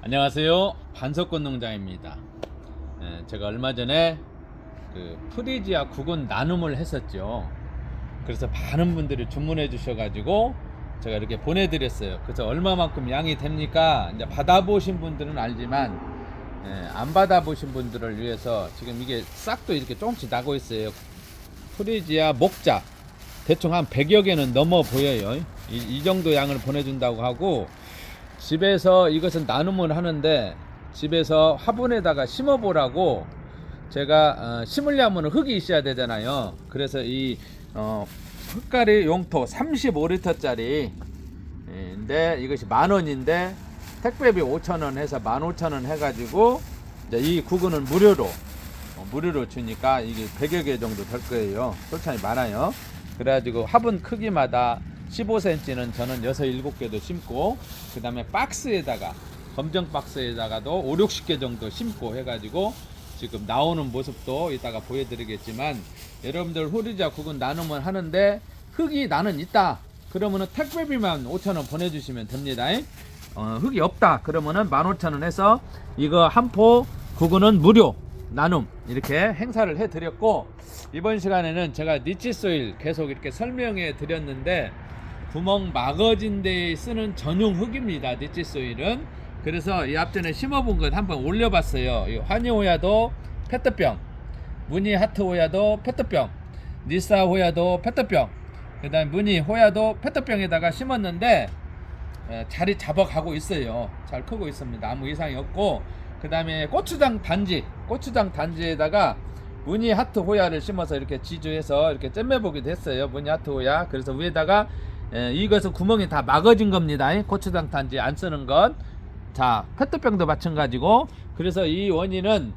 안녕하세요. 반석권 농장입니다. 제가 얼마 전에 그 프리지아 구근 나눔을 했었죠. 그래서 많은 분들이 주문해 주셔가지고 제가 이렇게 보내드렸어요. 그래서 얼마만큼 양이 됩니까? 이제 받아보신 분들은 알지만 안 받아보신 분들을 위해서 지금 이게 싹도 이렇게 조금씩 나고 있어요. 프리지아 목자 대충 한 100여 개는 넘어 보여요. 이 정도 양을 보내준다고 하고, 집에서 이것은 나눔을 하는데 집에서 화분에다가 심어보라고 제가 심으려면 흙이 있어야 되잖아요. 그래서 이 흙가리 용토 35리터짜리 인데 이것이 10,000원인데 택배비 5,000원 해서 15,000원 해가지고 이제 이 구근은 무료로 주니까 이게 100여 개 정도 될 거예요. 솔찬히 많아요. 그래가지고 화분 크기마다 15cm는 저는 6, 7개도 심고, 그 다음에 박스에다가 검정 박스에다가도 5, 60개 정도 심고 해가지고 지금 나오는 모습도 이따가 보여드리겠지만, 여러분들 후리지아 구근 나눔을 하는데 흙이 나는 있다 그러면은 택배비만 5,000원 보내주시면 됩니다. 흙이 없다 그러면은 15,000원 해서 이거 한 포 구근은 무료 나눔 이렇게 행사를 해드렸고, 이번 시간에는 제가 니치소일 계속 이렇게 설명해 드렸는데 구멍 막아진 데에 쓰는 전용 흙입니다. 니치소일은. 그래서 이 앞전에 심어본 것 한번 올려봤어요. 이 환희호야도 페트병, 무늬하트호야도 페트병, 니사호야도 페트병, 그 다음에 무늬호야도 페트병에다가 심었는데 자리 잡아가고 있어요. 잘 크고 있습니다. 아무 이상이 없고, 그 다음에 고추장 단지에다가 무늬하트 호야를 심어서 이렇게 지주해서 이렇게 잼매보기도 했어요. 무늬하트 호야. 그래서 위에다가 이것은 구멍이 다 막아진 겁니다. 고추장 단지 안 쓰는 건. 자, 페트병도 마찬가지고. 그래서 이 원인은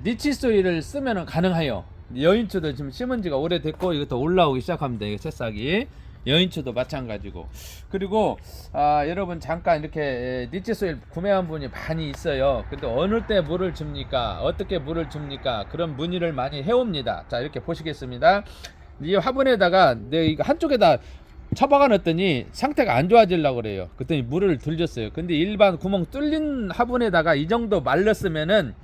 니치소일을 쓰면 가능해요. 여인추도 지금 심은 지가 오래됐고 이것도 올라오기 시작합니다. 이거 새싹이. 여인추도 마찬가지고. 그리고 여러분 잠깐 이렇게 니치소일 구매한 분이 많이 있어요. 근데 어느 때 물을 줍니까? 어떻게 물을 줍니까? 그런 문의를 많이 해옵니다. 자, 이렇게 보시겠습니다. 이 화분에다가 이거 한쪽에다 처박아 놨더니 상태가 안 좋아지려고 그래요. 그랬더니 물을 들렸어요. 근데 일반 구멍 뚫린 화분에다가 이 정도 말렸으면은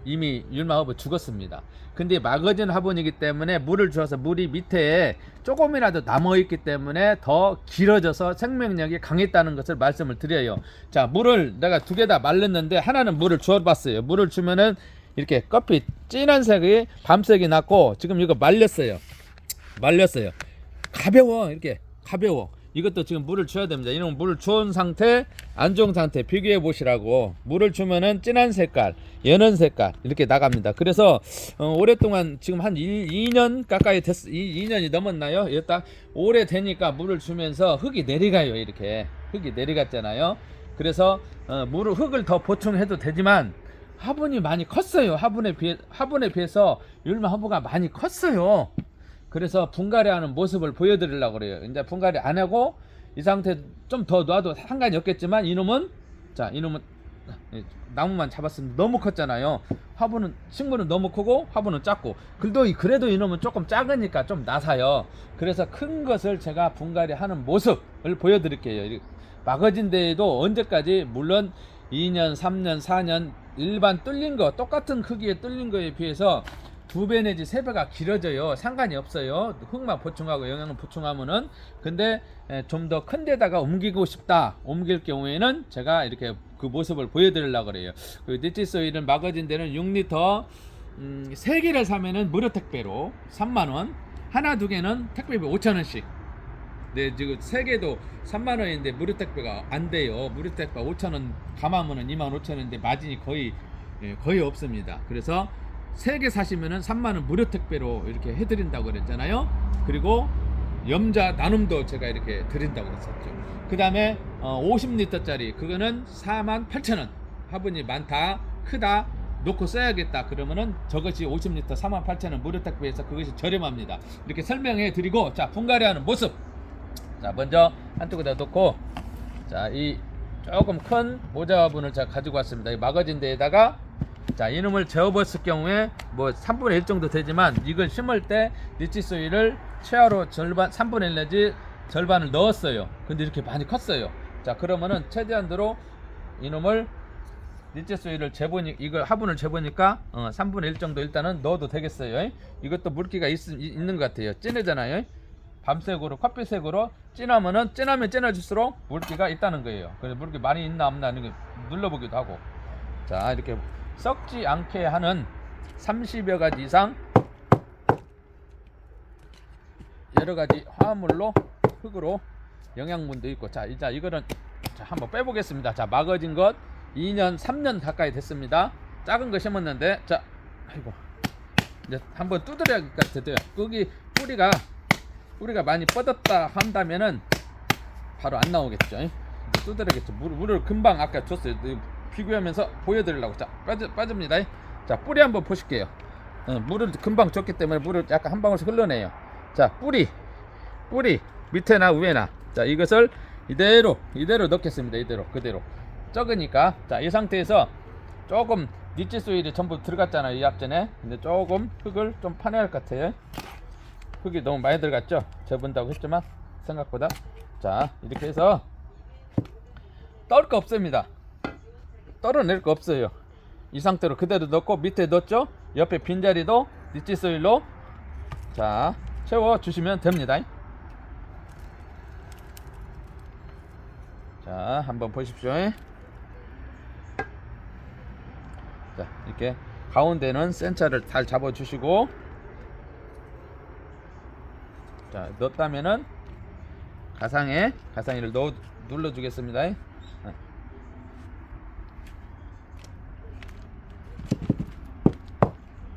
이미 율마허브 죽었습니다. 근데 막아진 화분이기 때문에 물을 주어서 물이 밑에 조금이라도 남아있기 때문에 더 길어져서 생명력이 강했다는 것을 말씀을 드려요. 자, 물을 내가 2개 다 말렸는데 하나는 물을 주어봤어요. 물을 주면은 이렇게 껍이 진한 색이 밤색이 났고, 지금 이거 말렸어요. 가벼워. 이렇게 가벼워. 이것도 지금 물을 줘야 됩니다. 이런 물을 주은 상태, 안 좋은 상태 비교해 보시라고. 물을 주면은 진한 색깔, 연한 색깔 이렇게 나갑니다. 그래서 오랫동안 지금 한 2년 가까이 됐, 2년이 넘었나요? 딱 오래 되니까 물을 주면서 흙이 내려가요. 이렇게 흙이 내려갔잖아요. 그래서 흙을 더 보충해도 되지만 화분이 많이 컸어요. 화분에 비해서 율마허브가 많이 컸어요. 그래서 분갈이 하는 모습을 보여드리려고 그래요. 이제 분갈이 안 하고 이 상태 좀 더 놔도 상관이 없겠지만, 이놈은 나무만 잡았으면 너무 컸잖아요. 식물은 너무 크고 화분은 작고, 그래도 이놈은 조금 작으니까 좀 나사요. 그래서 큰 것을 제가 분갈이 하는 모습을 보여드릴게요. 막아진 데에도 언제까지, 물론 2년, 3년, 4년 일반 뚫린 거, 똑같은 크기의 뚫린 거에 비해서 2배 내지 3배가 길어져요. 상관이 없어요. 흙만 보충하고 영양을 보충하면은. 근데 좀 더 큰 데다가 옮기고 싶다, 옮길 경우에는 제가 이렇게 그 모습을 보여드리려고 그래요. 그 니치소일은 막아진 데는 6리터 3개를 사면은 무료 택배로 3만원, 하나 2개는 택배비 5,000원씩. 네, 지금 3개도 3만원인데 무료 택배가 안 돼요. 무료 택배 5,000원 감하면은 25,000원인데 마진이 거의 없습니다. 그래서 3개 사시면은 3만원 무료 택배로 이렇게 해드린다고 그랬잖아요. 그리고 염자 나눔도 제가 이렇게 드린다고 했었죠. 그 다음에 50리터짜리 그거는 48,000원. 화분이 많다, 크다, 놓고 써야겠다 그러면은 저것이 50리터 48,000원 무료 택배에서 그것이 저렴합니다. 이렇게 설명해 드리고, 자, 분갈이 하는 모습. 자, 먼저 한쪽에다 놓고, 자, 이 조금 큰 모자 화분을 제가 가지고 왔습니다. 이 막아진 데에다가, 자, 이놈을 재워봤을 경우에 뭐 3분의 1 정도 되지만, 이걸 심을 때 니치소일을 최하로 3분의 1 내지 절반을 넣었어요. 근데 이렇게 많이 컸어요. 자, 그러면은 최대한대로 이놈을 니치 소일을 재보니 이걸 화분을 재보니까 3분의 1 정도 일단은 넣어도 되겠어요. 이것도 물기가 있는 것 같아요. 진하잖아요. 밤색으로 커피색으로 진하면은 진하면 진해질수록 물기가 있다는 거예요. 그래서 물기 많이 있나 없나 이렇게 눌러보기도 하고. 자, 이렇게 썩지 않게 하는 30여 가지 이상 여러 가지 화합물로 흙으로 영양분도 있고. 자, 이제 이거는 자, 한번 빼보겠습니다. 자, 막아진 것 2년 3년 가까이 됐습니다. 작은 거 심었는데, 자, 아이고, 이제 한번 두드려야 할 것 같아요. 거기 뿌리가 많이 뻗었다 한다면은 바로 안 나오겠죠. 두드려야겠죠. 물을 금방 아까 줬어요. 비교하면서 보여드리려고. 자, 빠집니다. 자, 뿌리 한번 보실게요. 물을 금방 줬기 때문에 물을 약간 한 방울씩 흘러내요. 자, 뿌리 밑에나 위에나. 자, 이것을 이대로 넣겠습니다. 그대로 적으니까. 자, 이 상태에서 조금 니치 소일이 전부 들어갔잖아요, 이 앞전에. 근데 조금 흙을 좀 파내야 할 것 같아요. 흙이 너무 많이 들어갔죠. 재본다고 했지만 생각보다. 자, 이렇게 해서 떨 거 없습니다. 떨어낼 거 없어요. 이 상태로 그대로 넣고 밑에 넣었죠. 옆에 빈자리도 니치 소일로 자 채워 주시면 됩니다. 자, 한번 보십시오. 자, 이렇게 가운데는 센터를 잘 잡아 주시고, 자, 넣었다면은 가상이를 눌러 주겠습니다.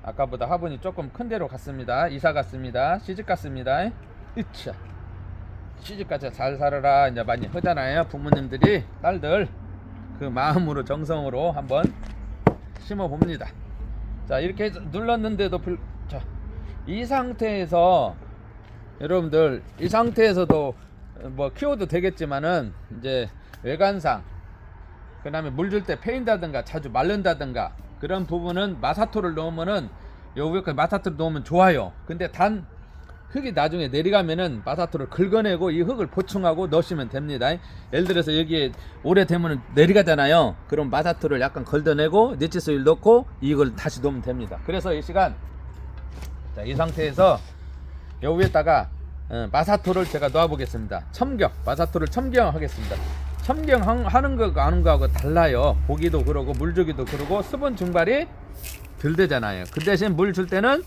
아까보다 화분이 조금 큰 데로 갔습니다. 이사 갔습니다. 시집 갔습니다. 으차, 시집까지 잘 살아라 이제 많이 하잖아요. 부모님들이 딸들 그 마음으로 정성으로 한번 심어 봅니다. 자, 이렇게 해서 눌렀는데도 자, 이 상태에서 여러분들 이 상태에서도 뭐 키워도 되겠지만은 이제 외관상 그 다음에 물 줄 때 패인다든가 자주 마른다든가 그런 부분은 마사토를 넣으면은 요 위에 마사토를 넣으면 좋아요. 근데 단 흙이 나중에 내려가면은 마사토를 긁어내고 이 흙을 보충하고 넣으시면 됩니다. 예를 들어서 여기에 오래되면 내려가잖아요. 그럼 마사토를 약간 걷어내고 니치 소일 넣고 이걸 다시 넣으면 됩니다. 그래서 이 시간 자, 이 상태에서 요 위에다가 마사토를 제가 넣어 보겠습니다. 마사토를 첨경하겠습니다. 첨경하는 거 아는 거하고 달라요. 보기도 그러고 물 주기도 그러고 수분 증발이 덜 되잖아요. 그 대신 물 줄 때는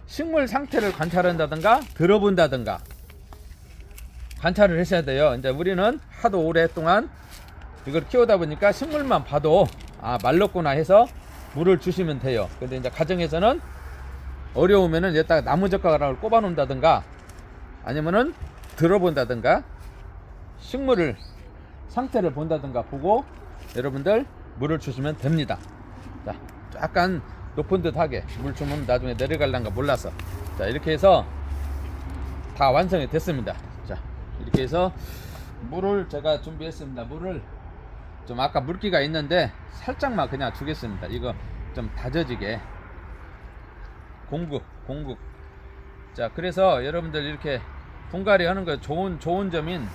식물 상태를 관찰한다든가 들어본다든가 관찰을 하셔야 돼요. 이제 우리는 하도 오랫동안 이걸 키우다 보니까 식물만 봐도 말랐구나 해서 물을 주시면 돼요. 근데 이제 가정에서는 어려우면은 여기다가 나무젓가락을 꼽아 놓는다든가 아니면은 들어본다든가 식물을 상태를 본다든가 보고 여러분들 물을 주시면 됩니다. 자, 약간 높은 듯하게 물 주면 나중에 내려갈란가 몰라서. 자, 이렇게 해서 다 완성이 됐습니다. 자, 이렇게 해서 물을 제가 준비했습니다. 물을 좀 아까 물기가 있는데 살짝만 그냥 주겠습니다. 이거 좀 다져지게 공급. 자, 그래서 여러분들 이렇게 분갈이 하는 거 좋은 점인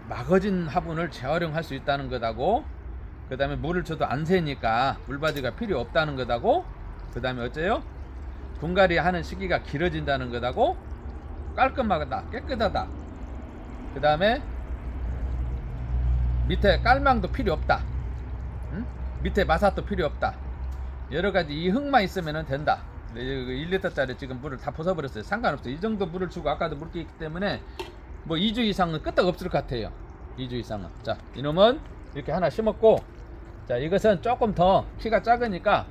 막아진 화분을 재활용할 수 있다는 것하고, 그 다음에 물을 줘도 안 새니까 물바지가 필요 없다는 것하고, 그 다음에 어째요? 분갈이 하는 시기가 길어진다는 것하고, 깔끔하다, 깨끗하다, 그 다음에 밑에 깔망도 필요 없다, 밑에 마사도 필요 없다. 여러가지 이 흙만 있으면 된다. 1리터짜리 지금 물을 다 부숴버렸어요. 상관없어요. 이 정도 물을 주고 아까도 물기 있기 때문에 뭐 2주 이상은 끄떡 없을 것 같아요. 2주 이상은. 자, 이놈은 이렇게 하나 심었고, 자, 이것은 조금 더 키가 작으니까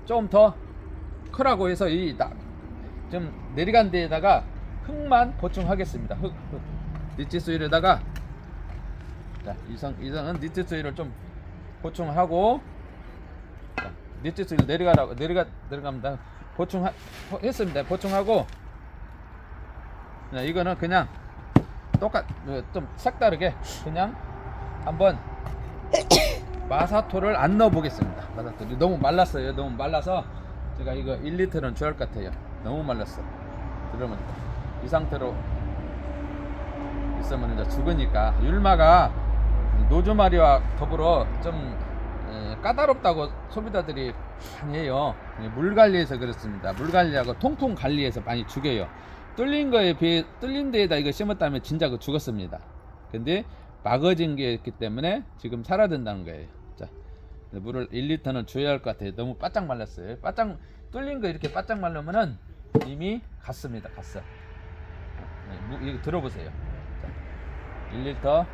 조금 더 크라고 해서 좀 내려간 데에다가 흙만 보충하겠습니다. 흙 니치 소일에다가, 자, 이성은 니치 소일을 좀 보충하고, 자, 니치 소일 내려갑니다. 했습니다. 보충하고, 자, 이거는 그냥 좀 색다르게 그냥 한번 마사토를 안 넣어 보겠습니다. 마사토 너무 말랐어요. 너무 말라서 제가 이거 1리터는 좋아할 것 같아요. 너무 말랐어. 그러면 이 상태로 있으면 이제 죽으니까 율마가 노즈마리와 더불어 좀 까다롭다고 소비자들이 많이 해요. 물 관리해서 그렇습니다. 물 관리하고 통풍 관리해서 많이 죽여요. 뚫린 거에 비해 뚫린 데에다 이거 심었다면 진짜 그 죽었습니다. 근데 막아진 게 있기 때문에 지금 살아든다는 거예요. 자, 물을 1리터는 줘야 할 것 같아요. 너무 바짝 말랐어요. 바짝 뚫린 거 이렇게 바짝 말르면은 이미 갔습니다. 갔어. 이거 들어보세요. 자, 1리터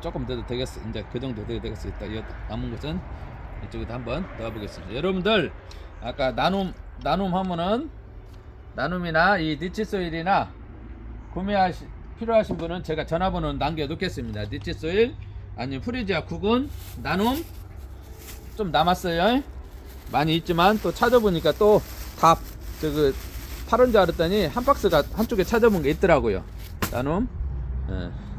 조금 더 되겠어. 이제 그 정도 더 되겠어. 있다. 이 남은 것은 이쪽에도 한번 넣어보겠습니다. 여러분들 아까 나눔 하면은 나눔이나 이 니치소일이나 필요하신 분은 제가 전화번호 남겨놓겠습니다. 니치소일 아니면 프리지아 9군 나눔 좀 남았어요. 많이 있지만 또 찾아보니까 또 다 저거 파는 줄 알았더니 한 박스가 한쪽에 찾아본 게 있더라고요. 나눔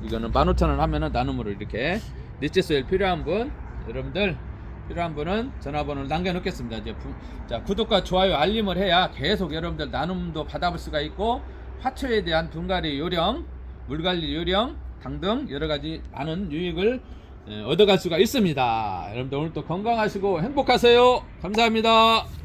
이거는 15,000원 하면은 나눔으로 이렇게 니치소일 필요한 분 여러분들 필요한 분은 전화번호를 남겨놓겠습니다. 이제 자, 구독과 좋아요 알림을 해야 계속 여러분들 나눔도 받아볼 수가 있고 화초에 대한 분갈이 요령 물관리 요령 등등 여러가지 많은 유익을 얻어갈 수가 있습니다. 여러분들 오늘도 건강하시고 행복하세요. 감사합니다.